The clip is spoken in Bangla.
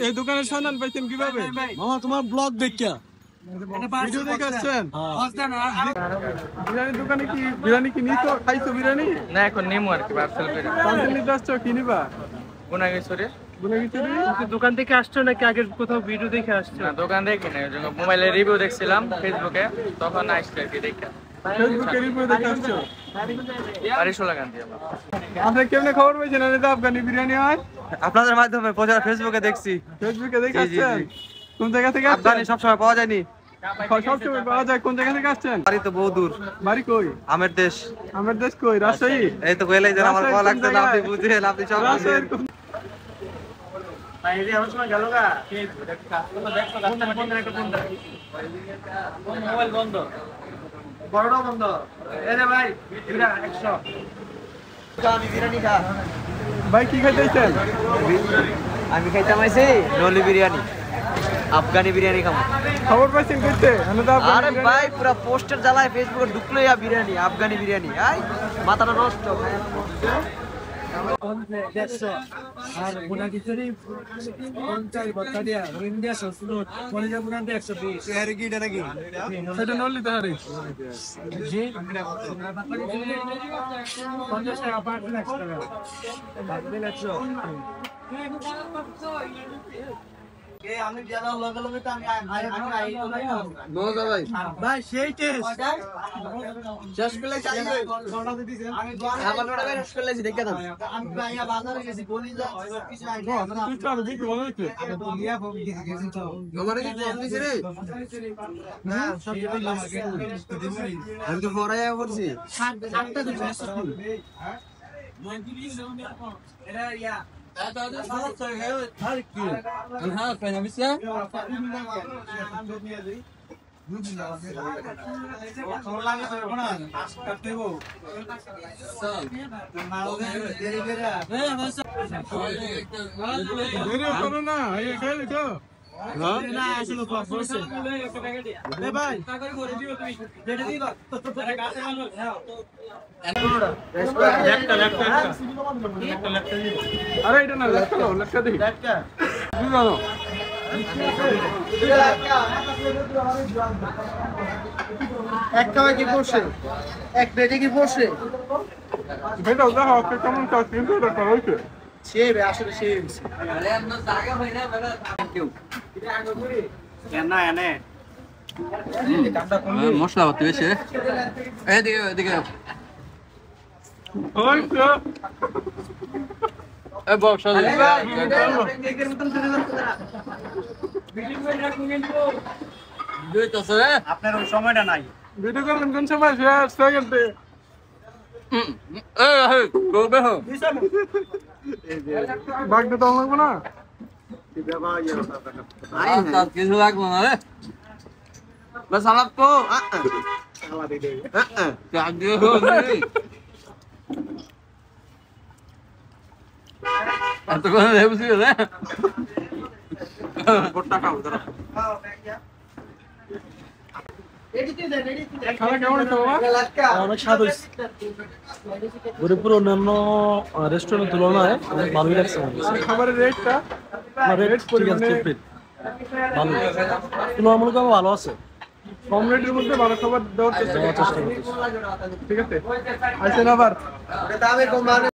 এই দোকানের সন্ধান পাইছেন কিভাবে? মামা তোমার ব্লগ দেখিয়া ভিডিও দেখে আসছেন? বিরিয়ানির দোকানে কি বিরিয়ানি কি নিছো? খাইছো বিরিয়ানি? না এখন নেমু আর কি পার্সেল করে। পার্সেল নিতে আসছো, কি নিবা? গুনাগেশ্বরে। গুনাগেশ্বরে? দোকান থেকে আসছো নাকি আগে কোথাও ভিডিও দেখে আসছো? না দোকান দেখি না, মোবাইলে রিভিউ দেখছিলাম ফেসবুকে, তখন আসছে আর কি দেখে। ফেসবুকে রিভিউ দেখে আসছো? বারিশোলাকান্দি। আপনি কেমনে খবর পাইছেন এটা আফগানি বিরিয়ানি হয়? আপনাদের মাধ্যমে প্রচার ফেসবুকে দেখছি। ফেসবুকে দেখে আসছেন? কোন জায়গা থেকে আসছেন? আফগানি সবসময় পাওয়া যায়নি, সবসময় পাওয়া যায়। কোন জায়গা থেকে আসছেন? বাড়ি তো বহু দূর। বাড়ি কই? আমের দেশ। আমার দেশ কই? রাজশাহী? এই তো কইলাই যে আমার ভালো লাগছে না, আপনি বুঝেন, আপনি সব বুঝেন। ভাই এই আমার সময় গেল গা মোবাইল বন্ধ, বড়টা বন্ধ। এই রে ভাই 100 আমি বিরিয়ানি খা। ভাই কি খাইতেছেন? আমি খাইতাম আইছি নলি বিরিয়ানি, আফগানি বিরিয়ানি খাবো। খবর পাইছেন কইতে? আরে ভাই পুরো পোস্টার জ্বালায় ফেসবুকে ঢুকলোই বিরিয়ানি, আফগানি বিরিয়ানি। আই মাথাটা নষ্ট। আর গুনাগেশ্বরী 50 বস্তা দিয়া ইন্ডিয়া সস্তা কলেজের দোকান থেকে 120 এর কি এটা নাকি সেটা নলি তাহারি জি 50 টাকা পার টাকা বাকি 100 আমি জানা লগে লগে তো আমি ভাই সেই টেস্ট শেষ করলে চাই আমি আমার বড় ভাই শেষ করলে দেখে দাও আমি ভাইয়া বাজারে গেছি বলি যা কিছু নাই তুই তো দেখি মনে হচ্ছে আমি বলিয়া ফোন গেছি তো আমারে কি ফোন দিছে রে না সব কিছু লাগে আমি তো ফরাইয়া করছি 7টা দিন হ্যাঁ এরা ইয়া আরে এটা না লেখা দেখি এক খাওয়া কি পড়ছে এক প্লেটে কি পড়ছে বেটাও দেখো কেমন কাজ কিন্তু এটা করা হয়েছে সেই আসলে সেই মশলা হতে বেশি। এদিকে এদিকে আপনার ওই সময়টা নাই ভিডিও করবেন কোন সময়? সেকেন্ডে বাগদা তো লাগবো না, কিছু লাগবো না রে বাস সালাদ তো এত করে বুঝি রে খানা কেমন হয়েছে বাবা? অনেক স্বাদ হয়েছে, গরিবপুর অন্যান্য রেস্টুরেন্টের তুলনায় অনেক ভালোই লাগছে। খাবারের রেটটা রেট পরিমাণে ভালো, তুলনামূলকভাবে ভালো আছে। কম রেটের মধ্যে ভালো খাবার দেওয়ার চেষ্টা চেষ্টা করতেছি। ঠিক আছে, আসেন আবার।